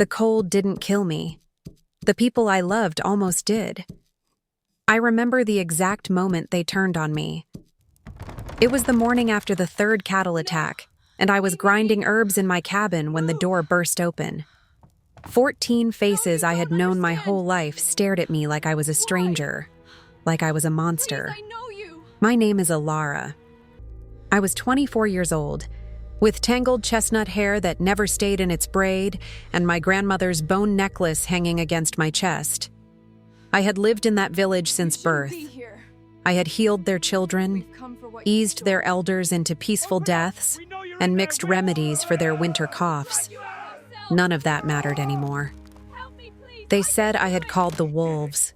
The cold didn't kill me. The people I loved almost did. I remember the exact moment they turned on me. It was the morning after the third cattle attack, and I was grinding herbs in my cabin when the door burst open. 14 faces I had known my whole life stared at me like I was a stranger, like I was a monster. My name is Elara. I was 24 years old, with tangled chestnut hair that never stayed in its braid and my grandmother's bone necklace hanging against my chest. I had lived in that village since birth. I had healed their children, eased their elders into peaceful deaths, and mixed remedies for their winter coughs. None of that mattered anymore. They said I had called the wolves.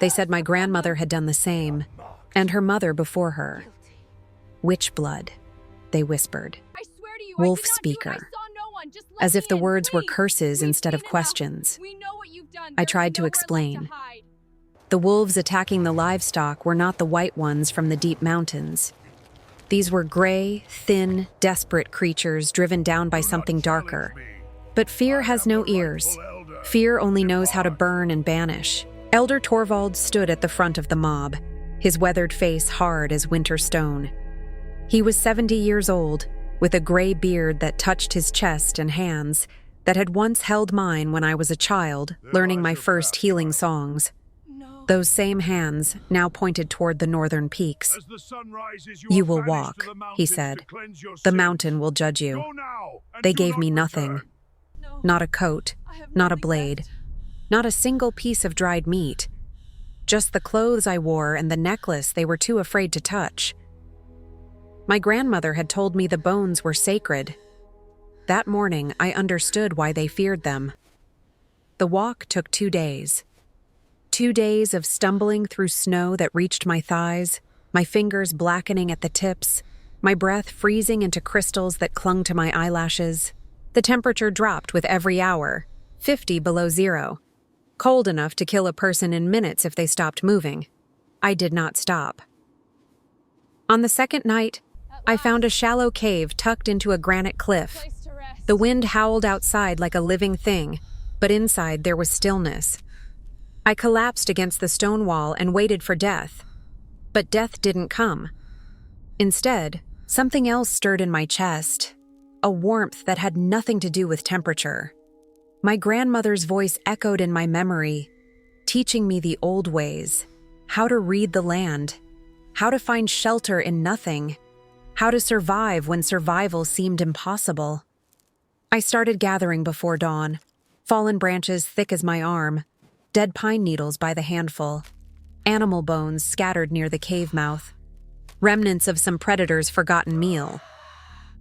They said my grandmother had done the same, and her mother before her. Witch blood, they whispered. Wolf speaker, as if the words were curses instead of questions. I tried to explain. The wolves attacking the livestock were not the white ones from the deep mountains. These were gray, thin, desperate creatures driven down by something darker. But fear has no ears. Fear only knows how to burn and banish. Elder Torvald stood at the front of the mob, his weathered face hard as winter stone. He was 70 years old, with a gray beard that touched his chest and hands, that had once held mine when I was a child, learning my first healing songs. Those same hands now pointed toward the northern peaks. You will walk, he said. The mountain will judge you. They gave me nothing. Not a coat, not a blade, not a single piece of dried meat. Just the clothes I wore and the necklace they were too afraid to touch. My grandmother had told me the bones were sacred. That morning, I understood why they feared them. The walk took 2 days. 2 days of stumbling through snow that reached my thighs, my fingers blackening at the tips, my breath freezing into crystals that clung to my eyelashes. The temperature dropped with every hour, 50 below zero, cold enough to kill a person in minutes if they stopped moving. I did not stop. On the second night, I found a shallow cave tucked into a granite cliff. The wind howled outside like a living thing, but inside there was stillness. I collapsed against the stone wall and waited for death. But death didn't come. Instead, something else stirred in my chest, a warmth that had nothing to do with temperature. My grandmother's voice echoed in my memory, teaching me the old ways, how to read the land, how to find shelter in nothing, how to survive when survival seemed impossible. I started gathering before dawn, fallen branches thick as my arm, dead pine needles by the handful, animal bones scattered near the cave mouth, remnants of some predator's forgotten meal.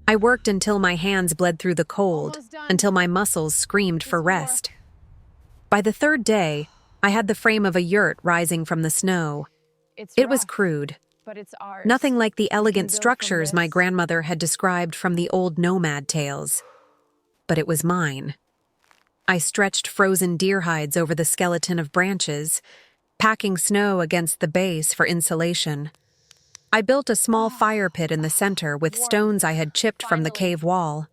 I worked until my hands bled through the cold, until my muscles screamed for rest. By the third day, I had the frame of a yurt rising from the snow. It was crude, but it's ours. nothing like the elegant structures my grandmother had described from the old nomad tales. But it was mine. I stretched frozen deer hides over the skeleton of branches, packing snow against the base for insulation. I built a small fire pit in the center with stones I had chipped from the cave wall.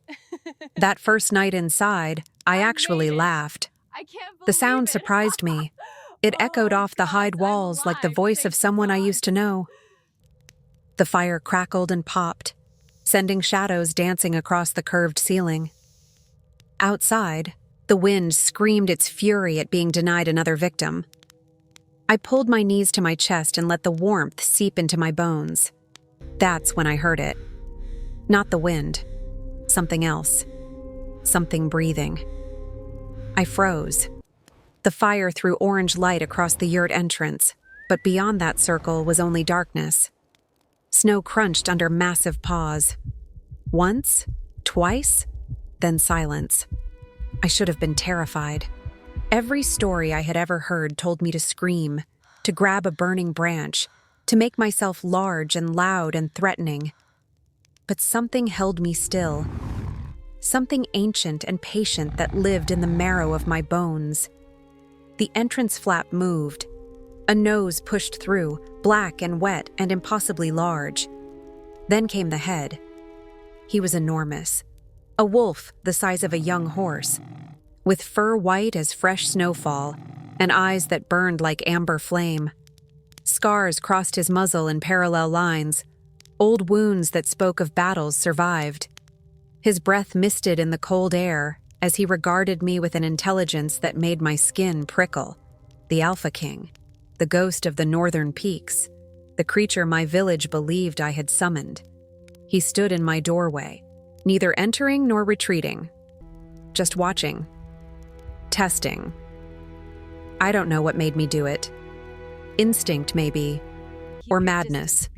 That first night inside, I actually laughed. The sound surprised me. It echoed off the hide walls like the voice of someone I used to know. The fire crackled and popped, sending shadows dancing across the curved ceiling. Outside, the wind screamed its fury at being denied another victim. I pulled my knees to my chest and let the warmth seep into my bones. That's when I heard it. Not the wind. Something else. Something breathing. I froze. The fire threw orange light across the yurt entrance, but beyond that circle was only darkness. Snow crunched under massive paws. Once, twice, then silence. I should have been terrified. Every story I had ever heard told me to scream, to grab a burning branch, to make myself large and loud and threatening. But something held me still. Something ancient and patient that lived in the marrow of my bones. The entrance flap moved. A nose pushed through, black and wet and impossibly large. Then came the head. He was enormous. A wolf the size of a young horse. with fur white as fresh snowfall and eyes that burned like amber flame. Scars crossed his muzzle in parallel lines, old wounds that spoke of battles survived. His breath misted in the cold air as he regarded me with an intelligence that made my skin prickle. The Alpha King, the ghost of the northern peaks, the creature my village believed I had summoned. He stood in my doorway, neither entering nor retreating, just watching, testing. I don't know what made me do it. Instinct, maybe, or madness.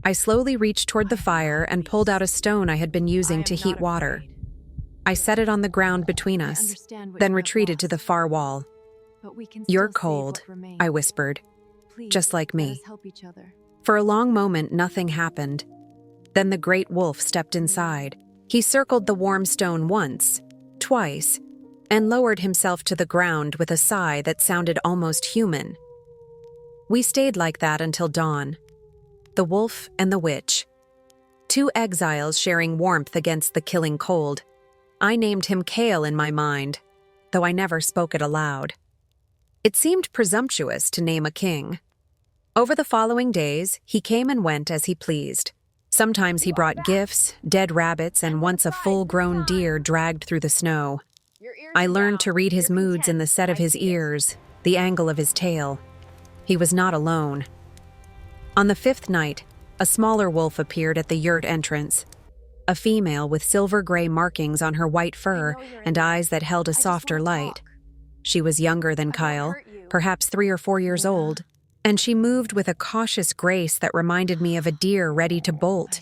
I slowly reached toward the fire and pulled out a stone I had been using to heat water. I set it on the ground between us, then retreated to the far wall. "You're cold," I whispered, "just like me." For a long moment, nothing happened. Then the great wolf stepped inside. He circled the warm stone once, twice, and lowered himself to the ground with a sigh that sounded almost human. We stayed like that until dawn. The wolf and the witch. Two exiles sharing warmth against the killing cold. I named him Kale in my mind, though I never spoke it aloud. It seemed presumptuous to name a king. Over the following days, he came and went as he pleased. Sometimes he brought gifts, dead rabbits, and once a full-grown deer dragged through the snow. I learned to read his moods in the set of his ears, the angle of his tail. He was not alone. On the fifth night, a smaller wolf appeared at the Yurt entrance. A female with silver-gray markings on her white fur and eyes that held a softer light. She was younger than Kyle, perhaps 3 or 4 years old, and she moved with a cautious grace that reminded me of a deer ready to bolt.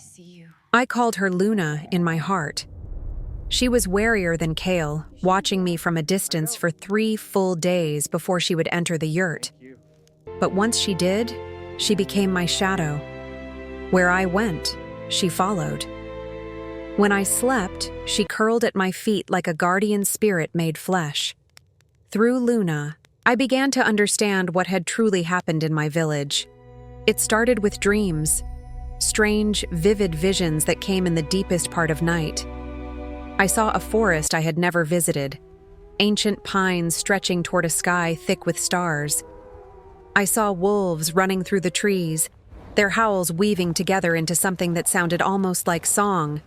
I called her Luna in my heart. She was warier than Kale, watching me from a distance for 3 full days before she would enter the Yurt. But once she did, she became my shadow. Where I went, she followed. When I slept, she curled at my feet like a guardian spirit made flesh. Through Luna, I began to understand what had truly happened in my village. It started with dreams, strange, vivid visions that came in the deepest part of night. I saw a forest I had never visited, ancient pines stretching toward a sky thick with stars. I saw wolves running through the trees, their howls weaving together into something that sounded almost like song.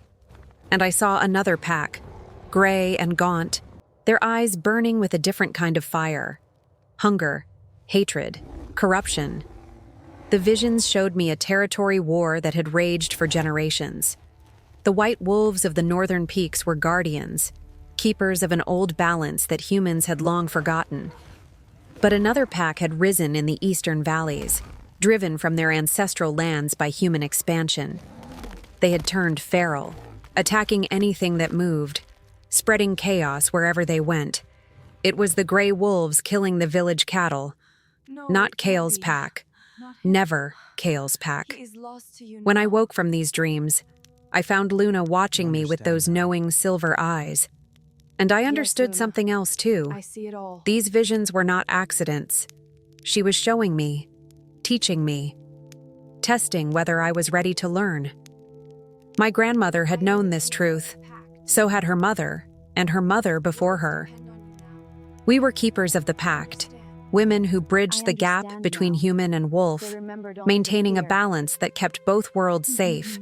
And I saw another pack, gray and gaunt, their eyes burning with a different kind of fire. Hunger, hatred, corruption. The visions showed me a territory war that had raged for generations. The white wolves of the northern peaks were guardians, keepers of an old balance that humans had long forgotten. But another pack had risen in the eastern valleys, driven from their ancestral lands by human expansion. They had turned feral, attacking anything that moved, spreading chaos wherever they went. It was the gray wolves killing the village cattle, not Kale's pack, never Kale's pack. When I woke from these dreams, I found Luna watching me with those knowing silver eyes. And I understood something else too. These visions were not accidents. She was showing me, teaching me, testing whether I was ready to learn. My grandmother had known this truth. So had her mother, and her mother before her. We were keepers of the pact, women who bridged the gap between human and wolf, maintaining a balance that kept both worlds safe.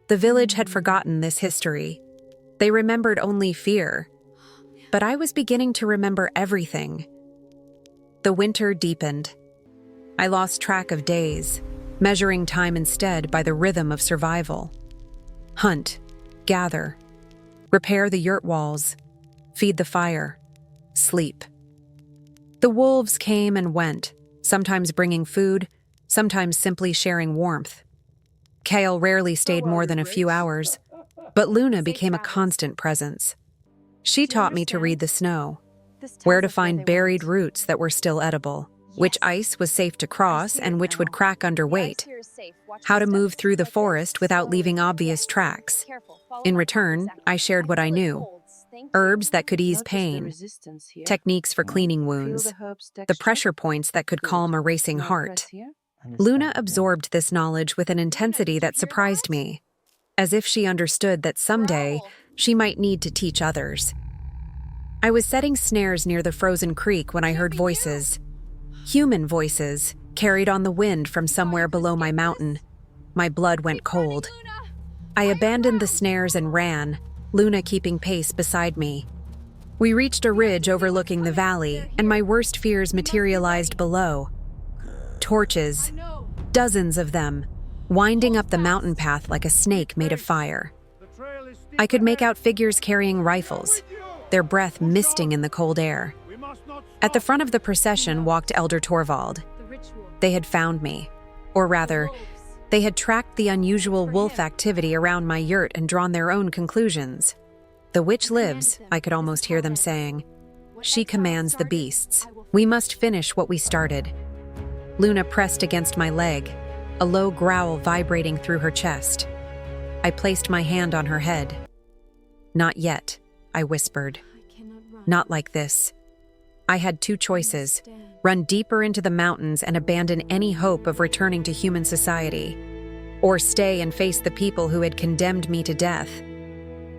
The village had forgotten this history. They remembered only fear. But I was beginning to remember everything. The winter deepened. I lost track of days, measuring time instead by the rhythm of survival. Hunt, gather, repair the yurt walls, feed the fire, sleep. The wolves came and went, sometimes bringing food, sometimes simply sharing warmth. Kale rarely stayed more than a few hours, but Luna became a constant presence. She taught me to read the snow, where to find buried roots that were still edible, which ice was safe to cross and which would crack under weight, how to move through the forest without leaving obvious tracks. In return, I shared what I knew: herbs that could ease pain, techniques for cleaning wounds, the pressure points that could calm a racing heart. Luna absorbed this knowledge with an intensity that surprised me, as if she understood that someday she might need to teach others. I was setting snares near the frozen creek when I heard voices. Human voices, carried on the wind from somewhere below my mountain. My blood went cold. I abandoned the snares and ran, Luna keeping pace beside me. We reached a ridge overlooking the valley, and my worst fears materialized below. Torches, dozens of them, winding up the mountain path like a snake made of fire. I could make out figures carrying rifles, their breath misting in the cold air. At the front of the procession walked Elder Torvald. They had found me, or rather, they had tracked the unusual wolf activity around my yurt and drawn their own conclusions. "The witch lives," I could almost hear them saying. "She commands the beasts. We must finish what we started." Luna pressed against my leg, a low growl vibrating through her chest. I placed my hand on her head. "Not yet," I whispered. "Not like this." I had two choices: run deeper into the mountains and abandon any hope of returning to human society, or stay and face the people who had condemned me to death.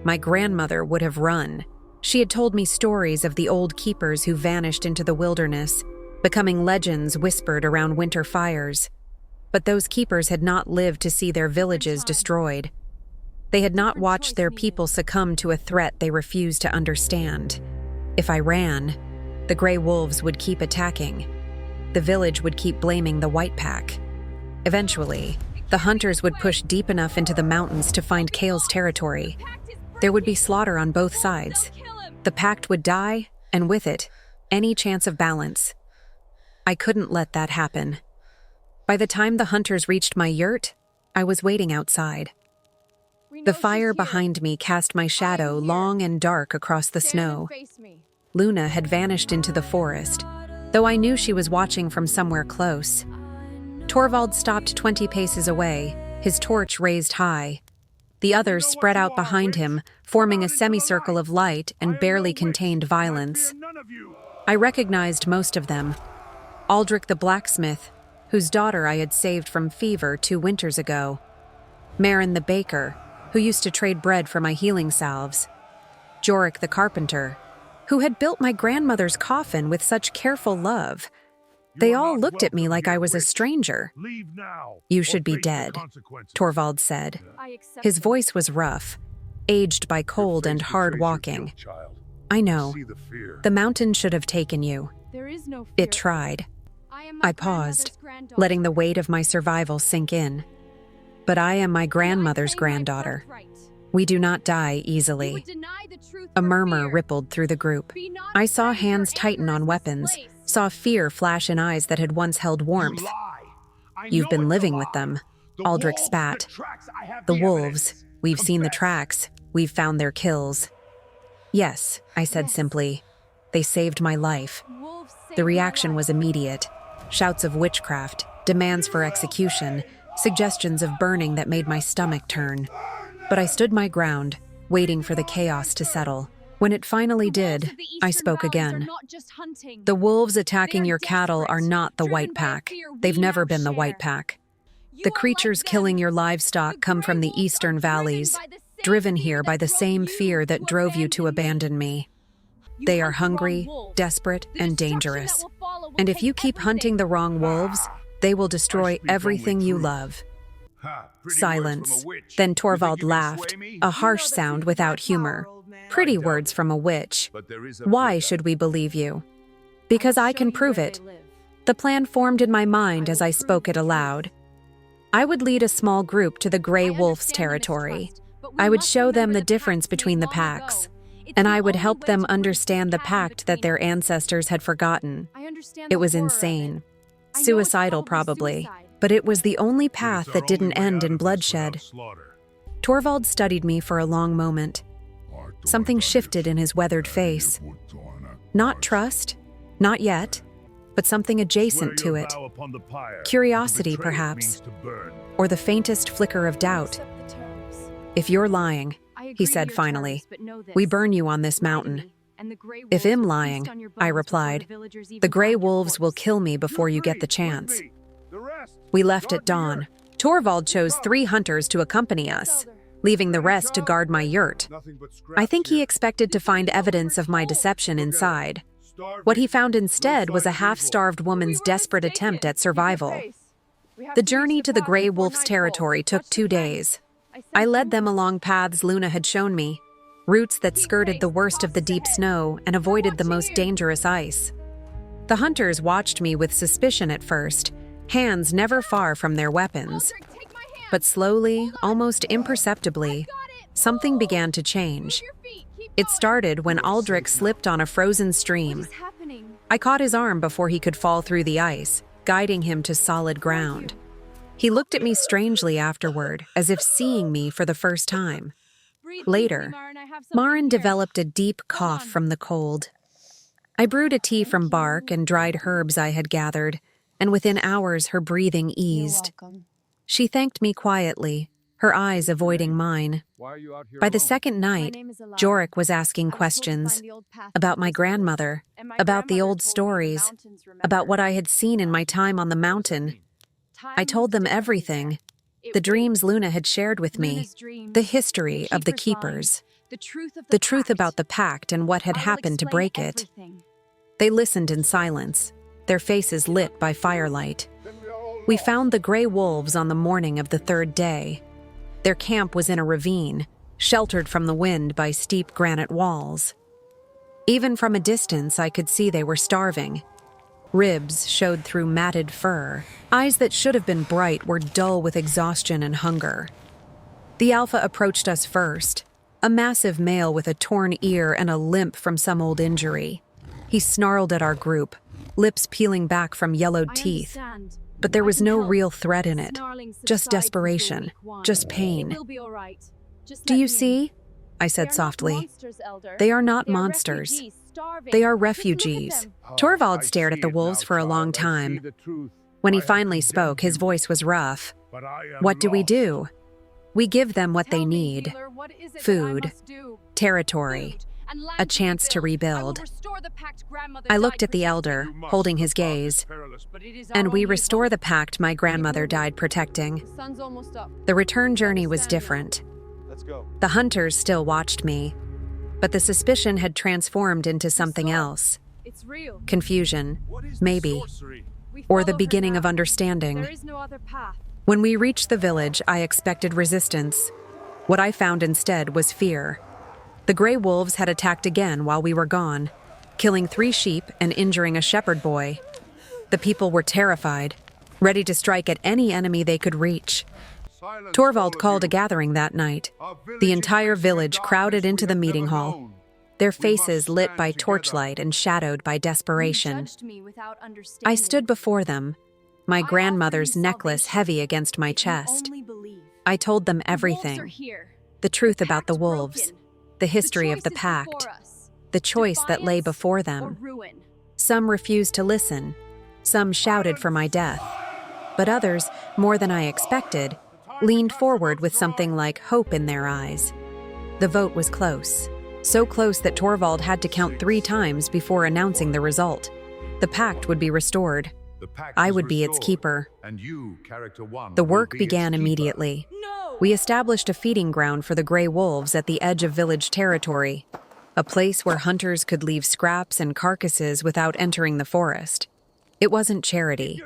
My grandmother would have run. She had told me stories of the old keepers who vanished into the wilderness, becoming legends whispered around winter fires. But those keepers had not lived to see their villages destroyed. They had not watched their people succumb to a threat they refused to understand. If I ran, the gray wolves would keep attacking. The village would keep blaming the white pack. Eventually, the hunters would push deep enough into the mountains to find Kale's territory. There would be slaughter on both sides. The pact would die, and with it, any chance of balance. I couldn't let that happen. By the time the hunters reached my yurt, I was waiting outside. The fire behind me cast my shadow long and dark across the snow. Luna had vanished into the forest, though I knew she was watching from somewhere close. Torvald stopped 20 paces away, his torch raised high. The others spread out behind him, forming a semicircle of light and barely contained violence. I recognized most of them. Aldrich the blacksmith, whose daughter I had saved from fever 2 winters ago. Marin the baker, who used to trade bread for my healing salves. Jorik the carpenter, who had built my grandmother's coffin with such careful love. They all looked at me like I was a stranger. "You should be dead," Torvald said. His voice was rough, aged by cold and hard walking. "I know. The mountain should have taken you. It tried." I paused, letting the weight of my survival sink in. "But I am my grandmother's granddaughter. We do not die easily." A murmur rippled through the group. I saw hands tighten on weapons, saw fear flash in eyes that had once held warmth. "You've been living with them," Aldrich spat. "The wolves. We've seen the tracks. We've found their kills." "Yes," I said simply. "They saved my life." The reaction was immediate. Shouts of witchcraft, demands for execution, suggestions of burning that made my stomach turn. But I stood my ground, waiting for the chaos to settle. When it finally did, I spoke again. "The wolves attacking your cattle are not the white pack. They've never been the white pack. The creatures killing your livestock come from the eastern valleys, driven here by the same fear that drove you to abandon me. They are hungry, desperate, and dangerous. And if you keep hunting the wrong wolves, they will destroy everything you love." Silence. Then Torvald laughed, a harsh sound without humor. "Pretty words from a witch. Why should we believe you?" "Because I can prove it." The plan formed in my mind as I spoke it aloud. I would lead a small group to the Grey Wolf's territory. I would show them the difference between the packs, and I would help them understand the pact that their ancestors had forgotten. It was insane. Suicidal, probably. But it was the only path that didn't end in bloodshed. Torvald studied me for a long moment. Something shifted in his weathered face. Not trust, not yet, but something adjacent to it. Curiosity, perhaps, or the faintest flicker of doubt. "If you're lying," he said finally, "we burn you on this mountain." "If I'm lying," I replied, "the Grey Wolves will kill me before you get the chance." We left at dawn. Torvald chose 3 hunters to accompany us. leaving the rest to guard my yurt. I think he expected to find evidence of my deception inside. What he found instead was a half-starved woman's desperate attempt at survival. The journey to the Grey Wolf's territory took 2 days. I led them along paths Luna had shown me, routes that skirted the worst of the deep snow and avoided the most dangerous ice. The hunters watched me with suspicion at first, hands never far from their weapons. But slowly, almost imperceptibly, something began to change. It started when Aldrich slipped on a frozen stream. I caught his arm before he could fall through the ice, guiding him to solid ground. He looked at me strangely afterward, as if seeing me for the first time. Later, Marin developed a deep cough from the cold. I brewed a tea from bark and dried herbs I had gathered, and within hours her breathing eased. She thanked me quietly, her eyes avoiding mine. By the second night, Jorik was asking questions about my grandmother, about the old stories, about what I had seen in my time on the mountain. I told them everything, the dreams Luna had shared with me, the history of the Keepers, the truth about the pact and what had happened to break it. They listened in silence, their faces lit by firelight. We found the Grey Wolves on the morning of the 3rd day. Their camp was in a ravine, sheltered from the wind by steep granite walls. Even from a distance, I could see they were starving. Ribs showed through matted fur. Eyes that should have been bright were dull with exhaustion and hunger. The Alpha approached us first, a massive male with a torn ear and a limp from some old injury. He snarled at our group, lips peeling back from yellowed teeth. But there was no real threat in it, just desperation, just pain. Do you see? I said softly. They are not monsters. They are refugees. Torvald stared at the wolves for a long time. When he finally spoke, his voice was rough. What do? We give them what they need. Food, territory, a chance to rebuild. I looked at the elder, holding his gaze. And we restore the pact my grandmother died protecting. The return journey was different. The hunters still watched me, but the suspicion had transformed into something else. Confusion, maybe, or the beginning of understanding. When we reached the village, I expected resistance. What I found instead was fear. The Grey Wolves had attacked again while we were gone, killing 3 sheep and injuring a shepherd boy. The people were terrified, ready to strike at any enemy they could reach. Torvald called a gathering that night. The entire village crowded into the meeting hall, their faces lit by torchlight and shadowed by desperation. I stood before them, my grandmother's necklace heavy against my chest. I told them everything, the truth about the wolves, the history of the pact, the choice that lay before them. Some refused to listen, some shouted for my death, but others, more than I expected, leaned forward with something like hope in their eyes. The vote was close, so close that Torvald had to count 3 times before announcing the result. The pact would be restored. I would be its keeper. The work began immediately. We established a feeding ground for the Grey Wolves at the edge of village territory, a place where hunters could leave scraps and carcasses without entering the forest. It wasn't charity.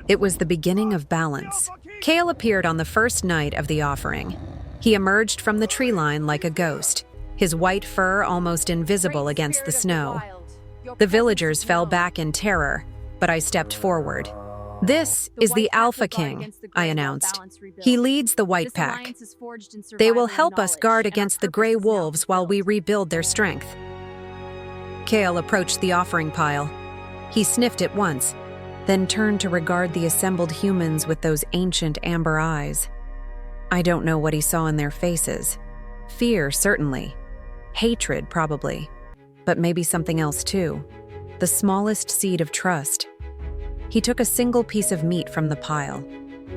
It was the beginning of balance. Kale appeared on the first night of the offering. He emerged from the tree line like a ghost, his white fur almost invisible against the snow. The villagers fell back in terror, but I stepped forward. This is the Alpha King, I announced. He leads the White Pack. They will help us guard against the Grey Wolves while we rebuild their strength. Kale approached the offering pile. He sniffed it once, then turned to regard the assembled humans with those ancient amber eyes. I don't know what he saw in their faces. Fear, certainly. Hatred, probably. But maybe something else, too. The smallest seed of trust. He took a single piece of meat from the pile.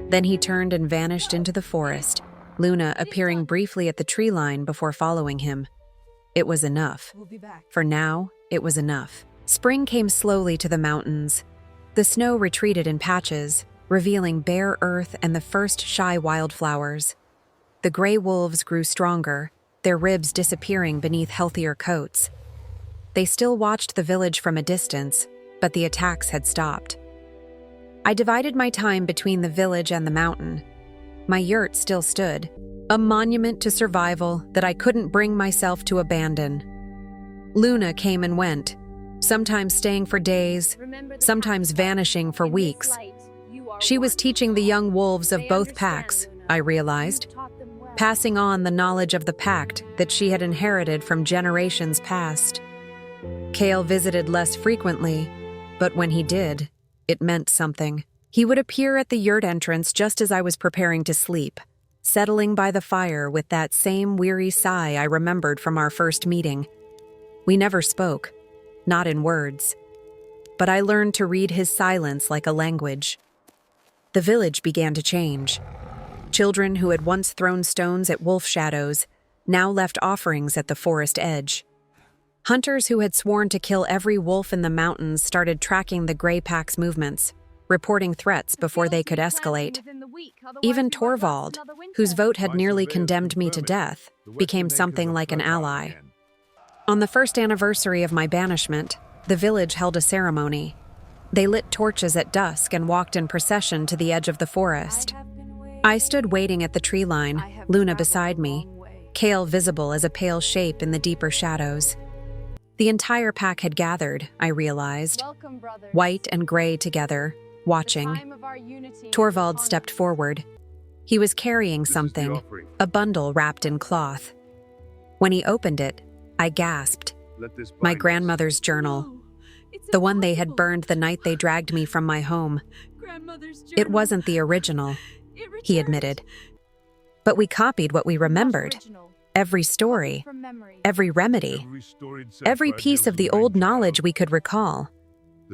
Then he turned and vanished into the forest, Luna appearing briefly at the tree line before following him. It was enough. For now, it was enough. Spring came slowly to the mountains. The snow retreated in patches, revealing bare earth and the first shy wildflowers. The gray wolves grew stronger, their ribs disappearing beneath healthier coats. They still watched the village from a distance, but the attacks had stopped. I divided my time between the village and the mountain. My yurt still stood, a monument to survival that I couldn't bring myself to abandon. Luna came and went, sometimes staying for days, sometimes vanishing for weeks. She was teaching the young wolves of both packs, I realized, passing on the knowledge of the pact that she had inherited from generations past. Kale visited less frequently, but when he did, it meant something. He would appear at the yurt entrance just as I was preparing to sleep, settling by the fire with that same weary sigh I remembered from our first meeting. We never spoke, not in words, but I learned to read his silence like a language. The village began to change. Children who had once thrown stones at wolf shadows now left offerings at the forest edge. Hunters who had sworn to kill every wolf in the mountains started tracking the Grey Pack's movements, reporting threats before they could escalate. Even Torvald, whose vote had nearly condemned me to death, became something like an ally. On the first anniversary of my banishment, the village held a ceremony. They lit torches at dusk and walked in procession to the edge of the forest. I stood waiting at the tree line, Luna beside me, Kale visible as a pale shape in the deeper shadows. The entire pack had gathered, I realized, white and gray together, watching. Torvald stepped forward. He was carrying something, a bundle wrapped in cloth. When he opened it, I gasped. My grandmother's journal, the one they had burned the night they dragged me from my home. It wasn't the original, he admitted. But we copied what we remembered. Every story, every remedy, every piece of the old knowledge we could recall.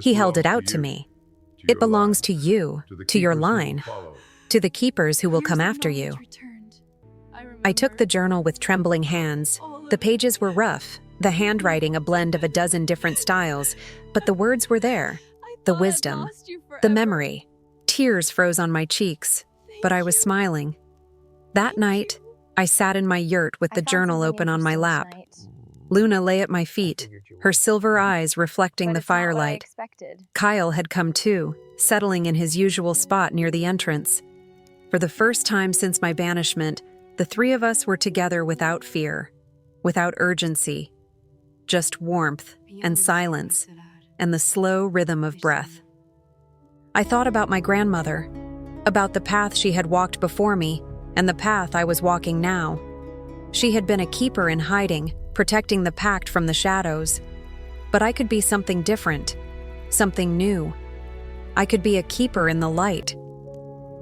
He held it out to me. It belongs to you, to your line, to the keepers who will come after you. I took the journal with trembling hands. The pages were rough, the handwriting a blend of a dozen different styles, but the words were there, the wisdom, the memory. Tears froze on my cheeks, but I was smiling. That night, I sat in my yurt with the journal open on my lap. Luna lay at my feet, her silver eyes reflecting the firelight. Kyle had come too, settling in his usual spot near the entrance. For the first time since my banishment, the three of us were together without fear, without urgency, just warmth and silence and the slow rhythm of breath. I thought about my grandmother, about the path she had walked before me and the path I was walking now. She had been a keeper in hiding, protecting the pact from the shadows. But I could be something different, something new. I could be a keeper in the light.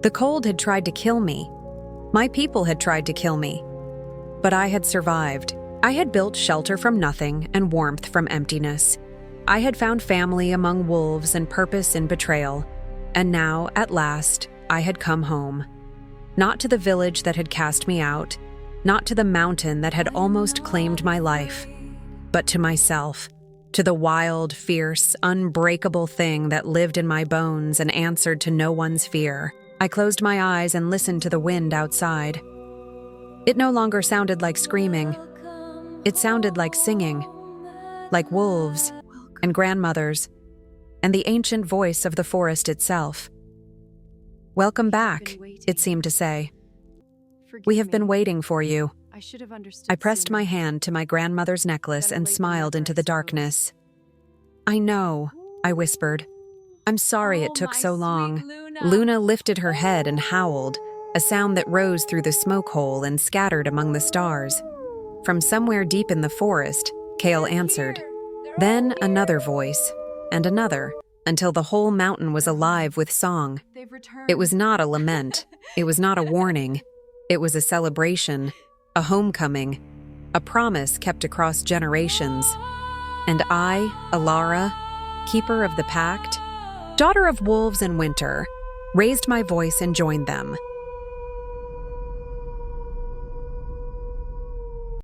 The cold had tried to kill me. My people had tried to kill me. But I had survived. I had built shelter from nothing and warmth from emptiness. I had found family among wolves and purpose in betrayal. And now, at last, I had come home. Not to the village that had cast me out, not to the mountain that had almost claimed my life, but to myself, to the wild, fierce, unbreakable thing that lived in my bones and answered to no one's fear. I closed my eyes and listened to the wind outside. It no longer sounded like screaming. It sounded like singing, like wolves and grandmothers, and the ancient voice of the forest itself. Welcome back, it seemed to say. We have been waiting for you. I pressed my hand to my grandmother's necklace and smiled into the darkness. I know, I whispered. I'm sorry it took so long. Luna lifted her head and howled, a sound that rose through the smoke hole and scattered among the stars. From somewhere deep in the forest, Kale answered. Then another voice, and another, until the whole mountain was alive with song. It was not a lament. It was not a warning. It was a celebration, a homecoming, a promise kept across generations. And I, Elara, keeper of the pact, daughter of wolves and winter, raised my voice and joined them.